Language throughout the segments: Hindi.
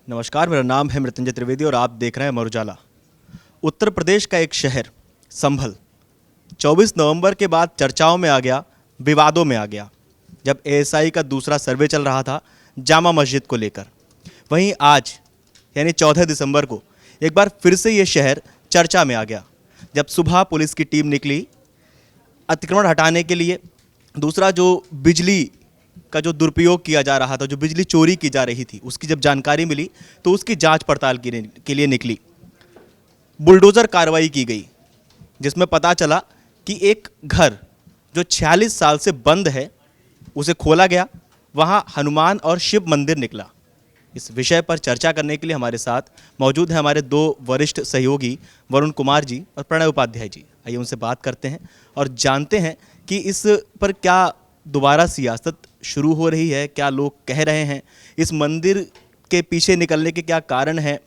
नमस्कार, मेरा नाम है मृत्युंजय त्रिवेदी और आप देख रहे हैं अमर उजाला। उत्तर प्रदेश का एक शहर संभल 24 नवंबर के बाद चर्चाओं में आ गया, विवादों में आ गया, जब एएसआई का दूसरा सर्वे चल रहा था जामा मस्जिद को लेकर। वहीं आज यानी 14 दिसंबर को एक बार फिर से ये शहर चर्चा में आ गया, जब सुबह पुलिस की टीम निकली अतिक्रमण हटाने के लिए। दूसरा, जो बिजली का जो दुरुपयोग किया जा रहा था, जो बिजली चोरी की जा रही थी, उसकी जब जानकारी मिली तो उसकी जांच पड़ताल के लिए निकली। बुलडोज़र कार्रवाई की गई, जिसमें पता चला कि एक घर जो 46 साल से बंद है उसे खोला गया, वहां हनुमान और शिव मंदिर निकला। इस विषय पर चर्चा करने के लिए हमारे साथ मौजूद हैं हमारे दो वरिष्ठ सहयोगी वरुण कुमार जी और प्रणय उपाध्याय जी। आइए उनसे बात करते हैं और जानते हैं कि इस पर क्या दोबारा सियासत शुरू हो रही है, क्या लोग कह रहे हैं, इस मंदिर के पीछे निकलने के क्या कारण हैं,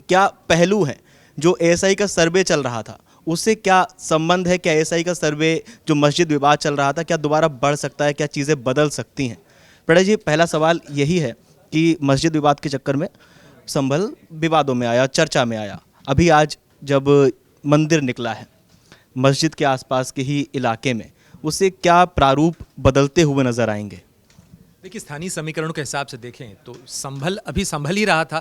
क्या पहलू हैं। जो एएसआई का सर्वे चल रहा था उससे क्या संबंध है, क्या एएसआई का सर्वे जो मस्जिद विवाद चल रहा था क्या दोबारा बढ़ सकता है, क्या चीज़ें बदल सकती हैं। प्रणय जी, पहला सवाल यही है कि मस्जिद विवाद के चक्कर में संभल विवादों में आया, चर्चा में आया। अभी आज जब मंदिर निकला है मस्जिद के आसपास के ही इलाके में, उससे क्या प्रारूप बदलते हुए नजर आएंगे? देखिए, स्थानीय समीकरणों के हिसाब से देखें तो संभल अभी संभल ही रहा था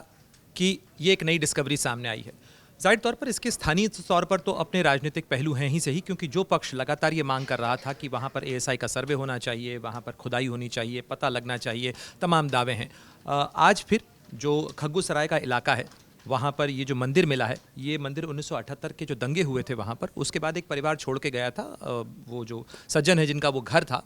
कि ये एक नई डिस्कवरी सामने आई है। जाहिर तौर पर इसके स्थानीय तौर पर तो अपने राजनीतिक पहलू हैं ही सही, क्योंकि जो पक्ष लगातार ये मांग कर रहा था कि वहाँ पर एएसआई का सर्वे होना चाहिए, वहाँ पर खुदाई होनी चाहिए, पता लगना चाहिए, तमाम दावे हैं। आज फिर जो खग्गूसराय का इलाका है वहाँ पर ये जो मंदिर मिला है, ये मंदिर 1978 के जो दंगे हुए थे वहाँ पर, उसके बाद एक परिवार छोड़ के गया था। वो जो सज्जन है जिनका वो घर था,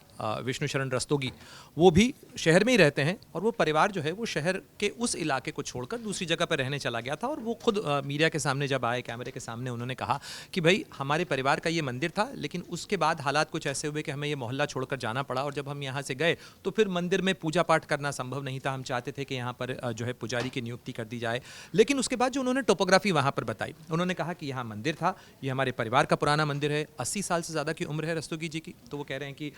विष्णु शरण रस्तोगी, वो भी शहर में ही रहते हैं, और वो परिवार जो है वो शहर के उस इलाके को छोड़कर दूसरी जगह पर रहने चला गया था। और वो खुद मीडिया के सामने जब आए, कैमरे के सामने, उन्होंने कहा कि भाई हमारे परिवार का ये मंदिर था, लेकिन उसके बाद हालात कुछ ऐसे हुए कि हमें ये मोहल्ला छोड़कर जाना पड़ा, और जब हम यहाँ से गए तो फिर मंदिर में पूजा पाठ करना संभव नहीं था। हम चाहते थे कि यहाँ पर जो है पुजारी की नियुक्ति कर दी जाए, लेकिन उसके बाद जो उन्होंने टोपोग्राफी वहाँ पर बताई, उन्होंने कहा कि यहाँ मंदिर था, ये हमारे परिवार का पुराना मंदिर है, 80 साल से ज़्यादा की उम्र है रस्तोगी जी की। तो वो कह रहे हैं कि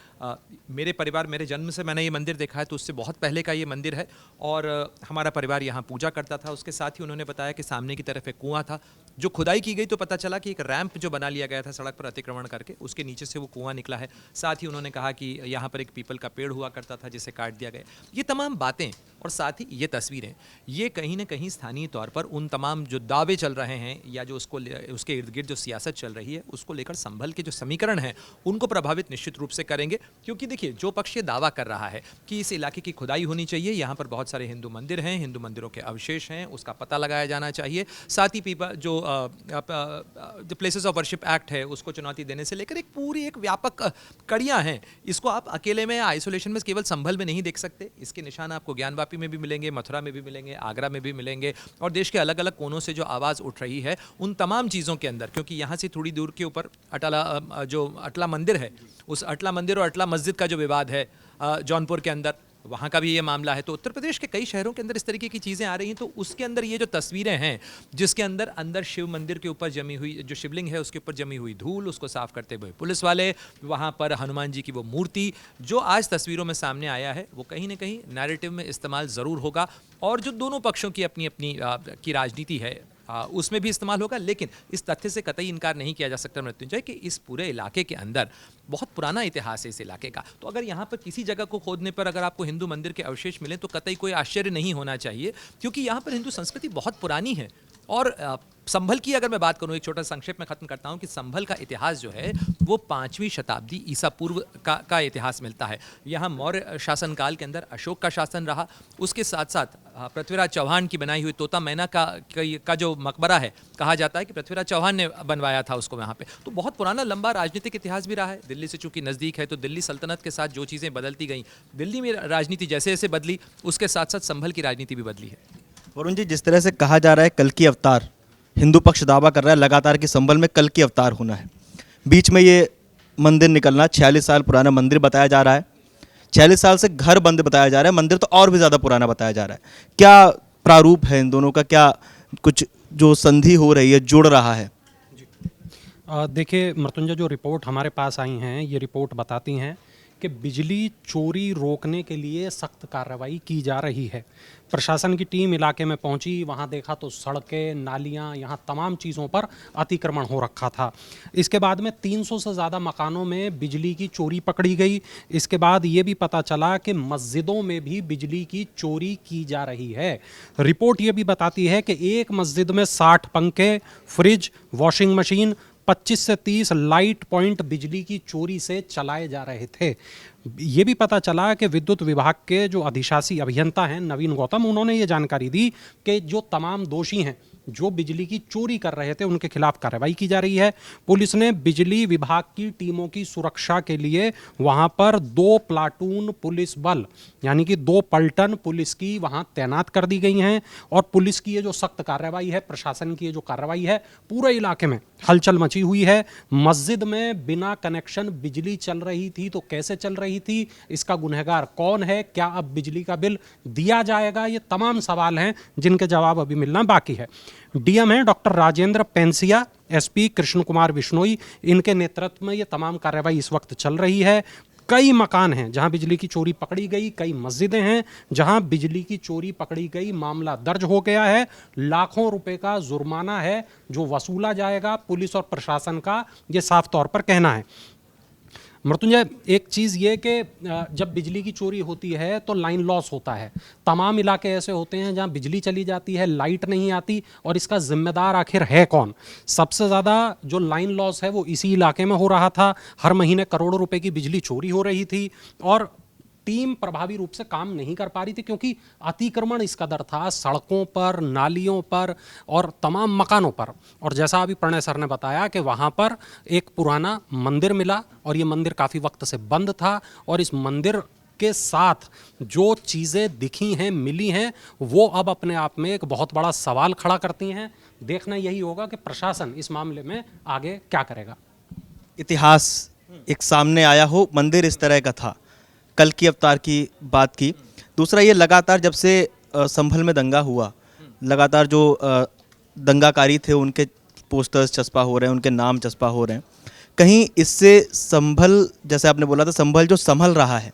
मेरे परिवार, मेरे जन्म से मैंने ये मंदिर देखा है, तो उससे बहुत पहले का ये मंदिर है, और हमारा परिवार यहाँ पूजा करता था। उसके साथ ही उन्होंने बताया कि सामने की तरफ एक कुआं था, जो खुदाई की गई तो पता चला कि एक रैंप जो बना लिया गया था सड़क पर अतिक्रमण करके, उसके नीचे से वो कुआं निकला है। साथ ही उन्होंने कहा कि यहाँ पर एक पीपल का पेड़ हुआ करता था जिसे काट दिया गया। ये तमाम बातें और साथ ही ये तस्वीरें, ये कहीं ना कहीं स्थानीय तौर पर उन तमाम जो दावे चल रहे हैं या जो उसके इर्द गिर्द जो सियासत चल रही है उसको लेकर संभल के जो समीकरण हैं उनको प्रभावित निश्चित रूप से करेंगे। क्योंकि देखिए, जो पक्ष ये दावा कर रहा है कि इस इलाके की खुदाई होनी चाहिए, यहाँ पर बहुत सारे हिंदू मंदिर हैं, हिंदू मंदिरों के अवशेष हैं, उसका पता लगाया जाना चाहिए। साथ ही जो प्लेसेस ऑफ वर्शिप एक्ट है उसको चुनौती देने से लेकर एक व्यापक कड़ियाँ हैं। इसको आप अकेले में आइसोलेशन में केवल संभल में नहीं देख सकते। इसके निशान आपको ज्ञानवापी में भी मिलेंगे, मथुरा में भी मिलेंगे, आगरा में भी मिलेंगे, और देश के अलग अलग कोनों से जो आवाज़ उठ रही है उन तमाम चीज़ों के अंदर। क्योंकि यहाँ से थोड़ी दूर के ऊपर अटला मंदिर है, उस अटला मंदिर और अटला मस्जिद का जो विवाद है जौनपुर के अंदर, वहाँ का भी ये मामला है। तो उत्तर प्रदेश के कई शहरों के अंदर इस तरीके की चीज़ें आ रही हैं। तो उसके अंदर ये जो तस्वीरें हैं, जिसके अंदर शिव मंदिर के ऊपर जमी हुई जो शिवलिंग है उसके ऊपर जमी हुई धूल, उसको साफ करते हुए पुलिस वाले, वहाँ पर हनुमान जी की वो मूर्ति, जो आज तस्वीरों में सामने आया है, वो कहीं ना कहीं नैरेटिव में इस्तेमाल ज़रूर होगा, और जो दोनों पक्षों की अपनी अपनी की राजनीति है उसमें भी इस्तेमाल होगा। लेकिन इस तथ्य से कतई इनकार नहीं किया जा सकता मृत्युंजय कि इस पूरे इलाके के अंदर बहुत पुराना इतिहास है इस इलाके का। तो अगर यहाँ पर किसी जगह को खोदने पर अगर आपको हिंदू मंदिर के अवशेष मिले तो कतई कोई आश्चर्य नहीं होना चाहिए, क्योंकि यहाँ पर हिंदू संस्कृति बहुत पुरानी है। और संभल की अगर मैं बात करूं, एक छोटा संक्षेप में खत्म करता हूं कि संभल का इतिहास जो है वो 5वीं शताब्दी ईसा पूर्व का इतिहास मिलता है। यहाँ मौर्य शासनकाल के अंदर अशोक का शासन रहा, उसके साथ साथ पृथ्वीराज चौहान की बनाई हुई तोता मैना का जो मकबरा है, कहा जाता है कि पृथ्वीराज चौहान ने बनवाया था उसको वहाँ पे। तो बहुत पुराना लंबा राजनीतिक इतिहास भी रहा है। दिल्ली से चूंकि नज़दीक है तो दिल्ली सल्तनत के साथ जो चीज़ें बदलती गई, दिल्ली में राजनीति जैसे जैसे बदली, उसके साथ साथ संभल की राजनीति भी बदली है। वरुण जी, जिस तरह से कहा जा रहा है कल की अवतार, हिंदू पक्ष दावा कर रहा है लगातार कि संभल में कल की अवतार होना है, बीच में ये मंदिर निकलना, 46 साल पुराना मंदिर बताया जा रहा है, 46 साल से घर बंद बताया जा रहा है, मंदिर तो और भी ज़्यादा पुराना बताया जा रहा है। क्या प्रारूप है इन दोनों का, क्या कुछ जो संधि हो रही है, जुड़ रहा है? देखिए मृत्युंजय, जो रिपोर्ट हमारे पास आई हैं, ये रिपोर्ट बताती हैं कि बिजली चोरी रोकने के लिए सख्त कार्रवाई की जा रही है। प्रशासन की टीम इलाके में पहुंची, वहां देखा तो सड़कें, नालियां, यहां तमाम चीज़ों पर अतिक्रमण हो रखा था। इसके बाद में 300 से ज़्यादा मकानों में बिजली की चोरी पकड़ी गई। इसके बाद ये भी पता चला कि मस्जिदों में भी बिजली की चोरी की जा रही है। रिपोर्ट ये भी बताती है कि एक मस्जिद में 60 पंखे, फ्रिज, वॉशिंग मशीन, 25 से 30 लाइट पॉइंट बिजली की चोरी से चलाए जा रहे थे। ये भी पता चला कि विद्युत विभाग के जो अधिशासी अभियंता हैं नवीन गौतम, उन्होंने ये जानकारी दी कि जो तमाम दोषी हैं जो बिजली की चोरी कर रहे थे उनके खिलाफ कार्रवाई की जा रही है। पुलिस ने बिजली विभाग की टीमों की सुरक्षा के लिए वहां पर 2 प्लाटून पुलिस बल यानी कि 2 पलटन पुलिस की वहां तैनात कर दी गई हैं। और पुलिस की ये जो सख्त कार्रवाई है, प्रशासन की ये जो कार्रवाई है, पूरे इलाके में हलचल मची हुई है। मस्जिद में बिना कनेक्शन बिजली चल रही थी तो कैसे चल रही थी, इसका गुनहगार कौन है, क्या अब बिजली का बिल दिया जाएगा, ये तमाम सवाल हैं जिनके जवाब अभी मिलना बाकी है। डीएम हैं डॉक्टर राजेंद्र पेंसिया, एसपी कृष्ण कुमार बिश्नोई, इनके नेतृत्व में ये तमाम कार्रवाई इस वक्त चल रही है। कई मकान हैं जहां बिजली की चोरी पकड़ी गई, कई मस्जिदें हैं जहां बिजली की चोरी पकड़ी गई, मामला दर्ज हो गया है। लाखों रुपए का जुर्माना है जो वसूला जाएगा। पुलिस और प्रशासन का ये साफ तौर पर कहना है। मृत्युंजय, एक चीज़ ये कि जब बिजली की चोरी होती है तो लाइन लॉस होता है। तमाम इलाके ऐसे होते हैं जहां बिजली चली जाती है, लाइट नहीं आती, और इसका जिम्मेदार आखिर है कौन? सबसे ज़्यादा जो लाइन लॉस है वो इसी इलाके में हो रहा था। हर महीने करोड़ों रुपए की बिजली चोरी हो रही थी और टीम प्रभावी रूप से काम नहीं कर पा रही थी क्योंकि अतिक्रमण इस कदर था सड़कों पर, नालियों पर और तमाम मकानों पर। और जैसा अभी प्रणय सर ने बताया कि वहाँ पर एक पुराना मंदिर मिला और ये मंदिर काफ़ी वक्त से बंद था, और इस मंदिर के साथ जो चीज़ें दिखी हैं, मिली हैं, वो अब अपने आप में एक बहुत बड़ा सवाल खड़ा करती हैं। देखना यही होगा कि प्रशासन इस मामले में आगे क्या करेगा। इतिहास एक सामने आया हो, मंदिर इस तरह का था, कल की अवतार की बात की। दूसरा ये लगातार जब से संभल में दंगा हुआ, लगातार जो दंगाकारी थे उनके पोस्टर्स चस्पा हो रहे हैं, उनके नाम चस्पा हो रहे हैं। कहीं इससे संभल, जैसे आपने बोला था, संभल जो संभल रहा है,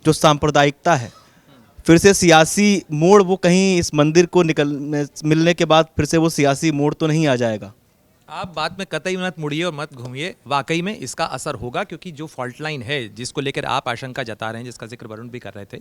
जो सांप्रदायिकता है, फिर से सियासी मोड़, वो कहीं इस मंदिर को मिलने के बाद फिर से वो सियासी मोड़ तो नहीं आ जाएगा? आप बात में कतई मत मुड़िए और मत घूमिए, वाकई में इसका असर होगा, क्योंकि जो फॉल्ट लाइन है जिसको लेकर आप आशंका जता रहे हैं, जिसका जिक्र वरुण भी कर रहे थे,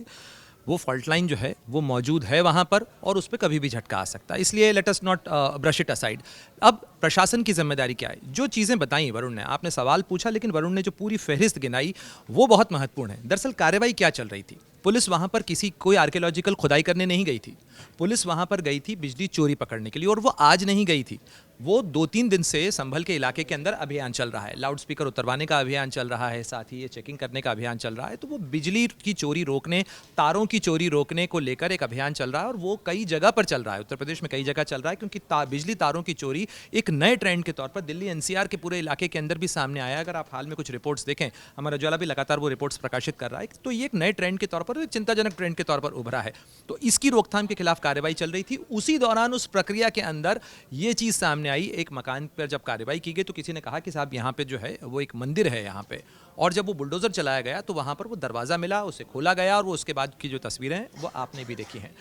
वो फॉल्ट लाइन जो है वो मौजूद है वहाँ पर और उस पर कभी भी झटका आ सकता है। इसलिए let us not brush it aside. अब प्रशासन की जिम्मेदारी क्या है? जो चीज़ें बताई वरुण ने, आपने सवाल पूछा लेकिन वरुण ने जो पूरी फहरिस्त गिनाई वो बहुत महत्वपूर्ण है। दरअसल कार्रवाई क्या चल रही थी? पुलिस वहाँ पर कोई आर्कियोलॉजिकल खुदाई करने नहीं गई थी। पुलिस वहाँ पर गई थी बिजली चोरी पकड़ने के लिए, और वो आज नहीं गई थी। वो 2-3 दिन से संभल के इलाके के अंदर अभियान चल रहा है, लाउड स्पीकर उतरवाने का अभियान चल रहा है, साथ ही ये चेकिंग करने का अभियान चल रहा है। तो वो बिजली की चोरी रोकने, तारों की चोरी रोकने को लेकर एक अभियान चल रहा है, और वो कई जगह पर चल रहा है, उत्तर प्रदेश में कई जगह चल रहा है, क्योंकि बिजली तारों की चोरी एक नए ट्रेंड के तौर पर दिल्ली एनसीआर के पूरे इलाके के अंदर भी सामने आया। अगर आप हाल में कुछ रिपोर्ट्स देखें, हमारा उजाला भी लगातार वो रिपोर्ट्स प्रकाशित कर रहा है, तो ये एक नए ट्रेंड के तौर पर, एक चिंताजनक ट्रेंड के तौर पर उभरा है। तो इसकी रोकथाम के खिलाफ कार्रवाई चल रही थी। उसी दौरान उस प्रक्रिया के अंदर ये चीज़ सामने आई। एक मकान पर जब कार्रवाई की गई तो किसी ने कहा कि साहब यहाँ पे जो है वो एक मंदिर है यहाँ पे, और जब वो बुलडोजर चलाया गया तो वहाँ पर वो दरवाज़ा मिला, उसे खोला गया, और वो उसके बाद की जो तस्वीरें हैं वो आपने भी देखी हैं।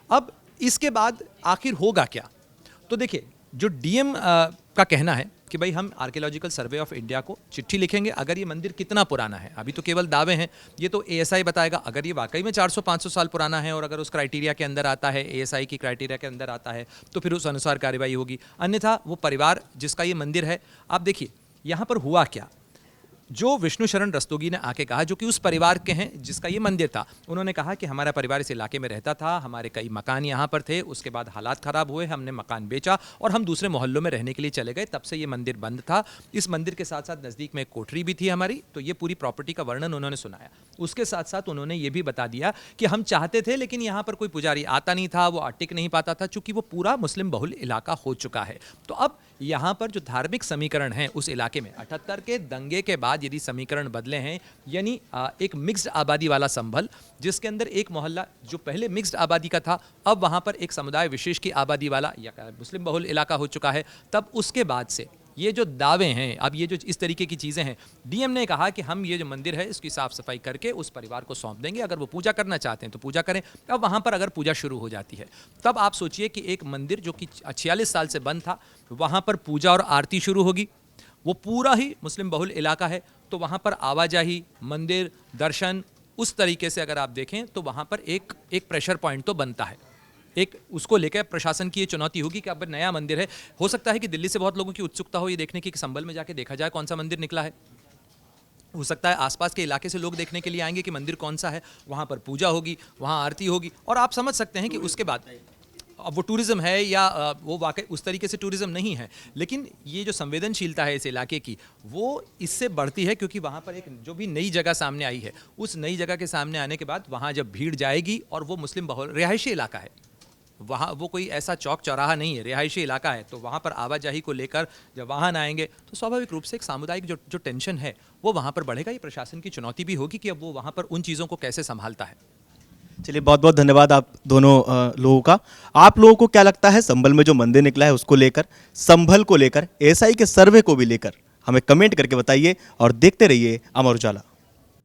अब इसके बाद आखिर होगा क्या? तो देखिए, जो डीएम का कहना है कि भाई हम आर्कियोलॉजिकल सर्वे ऑफ इंडिया को चिट्ठी लिखेंगे, अगर ये मंदिर कितना पुराना है। अभी तो केवल दावे हैं, ये तो एएसआई बताएगा। अगर ये वाकई में 400-500 साल पुराना है और अगर उस क्राइटेरिया के अंदर आता है, एएसआई की क्राइटेरिया के अंदर आता है, तो फिर उस अनुसार कार्रवाई होगी। अन्यथा वो परिवार जिसका ये मंदिर है, आप देखिए यहाँ पर हुआ क्या। जो विष्णु शरण रस्तोगी ने आके कहा, जो कि उस परिवार के हैं जिसका ये मंदिर था, उन्होंने कहा कि हमारा परिवार इस इलाके में रहता था, हमारे कई मकान यहाँ पर थे, उसके बाद हालात ख़राब हुए, हमने मकान बेचा और हम दूसरे मोहल्लों में रहने के लिए चले गए, तब से ये मंदिर बंद था। इस मंदिर के साथ साथ नज़दीक में एक कोठरी भी थी हमारी। तो ये पूरी प्रॉपर्टी का वर्णन उन्होंने सुनाया। उसके साथ साथ उन्होंने ये भी बता दिया कि हम चाहते थे लेकिन यहाँ पर कोई पुजारी आता नहीं था, वो टिक नहीं पाता था, चूँकि वो पूरा मुस्लिम बहुल इलाका हो चुका है। तो अब यहाँ पर जो धार्मिक समीकरण हैं उस इलाके में 78 के दंगे के बाद यदि समीकरण बदले हैं, यानी एक मिक्स्ड आबादी वाला संभल, जिसके अंदर एक मोहल्ला जो पहले मिक्स्ड आबादी का था, अब वहाँ पर एक समुदाय विशेष की आबादी वाला या मुस्लिम बहुल इलाका हो चुका है, तब उसके बाद से ये जो दावे हैं, अब ये जो इस तरीके की चीज़ें हैं, डीएम ने कहा कि हम ये जो मंदिर है इसकी साफ सफाई करके उस परिवार को सौंप देंगे, अगर वो पूजा करना चाहते हैं तो पूजा करें। अब वहाँ पर अगर पूजा शुरू हो जाती है, तब आप सोचिए कि एक मंदिर जो कि 46 साल से बंद था, वहाँ पर पूजा और आरती शुरू होगी। वो पूरा ही मुस्लिम बहुल इलाका है, तो वहाँ पर आवाजाही, मंदिर, दर्शन, उस तरीके से अगर आप देखें तो वहाँ पर एक प्रेशर पॉइंट तो बनता है। एक उसको लेकर प्रशासन की ये चुनौती होगी कि अब नया मंदिर है, हो सकता है कि दिल्ली से बहुत लोगों की उत्सुकता हो ये देखने की कि संभल में जाके देखा जाए कौन सा मंदिर निकला है। हो सकता है आसपास के इलाके से लोग देखने के लिए आएंगे कि मंदिर कौन सा है, वहाँ पर पूजा होगी, वहाँ आरती होगी, और आप समझ सकते हैं कि उसके बाद अब वो टूरिज़्म है या वो वाकई उस तरीके से टूरिज़्म नहीं है, लेकिन ये जो संवेदनशीलता है इस इलाके की, वो इससे बढ़ती है, क्योंकि वहाँ पर एक जो भी नई जगह सामने आई है, उस नई जगह के सामने आने के बाद वहाँ जब भीड़ जाएगी, और वो मुस्लिम बहुल रिहायशी इलाका है, वहाँ वो कोई ऐसा चौक चौराहा नहीं है, रिहायशी इलाका है, तो वहाँ पर आवाजाही को लेकर जब वाहन आएंगे तो स्वाभाविक रूप से एक सामुदायिक जो टेंशन है वो वहाँ पर बढ़ेगा। ये प्रशासन की चुनौती भी होगी कि अब वो वहाँ पर उन चीज़ों को कैसे संभालता है। चलिए, बहुत बहुत धन्यवाद आप दोनों लोगों का। आप लोगों को क्या लगता है संभल में जो मंदिर निकला है उसको लेकर, संभल को लेकर, एएसआई के सर्वे को भी लेकर? हमें कमेंट करके बताइए और देखते रहिए अमर उजाला।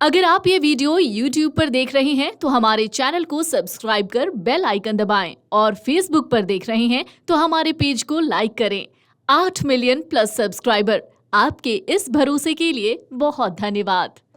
अगर आप ये वीडियो YouTube पर देख रहे हैं तो हमारे चैनल को सब्सक्राइब कर बेल आइकन दबाएं, और Facebook पर देख रहे हैं तो हमारे पेज को लाइक करें। 8 मिलियन प्लस सब्सक्राइबर, आपके इस भरोसे के लिए बहुत धन्यवाद।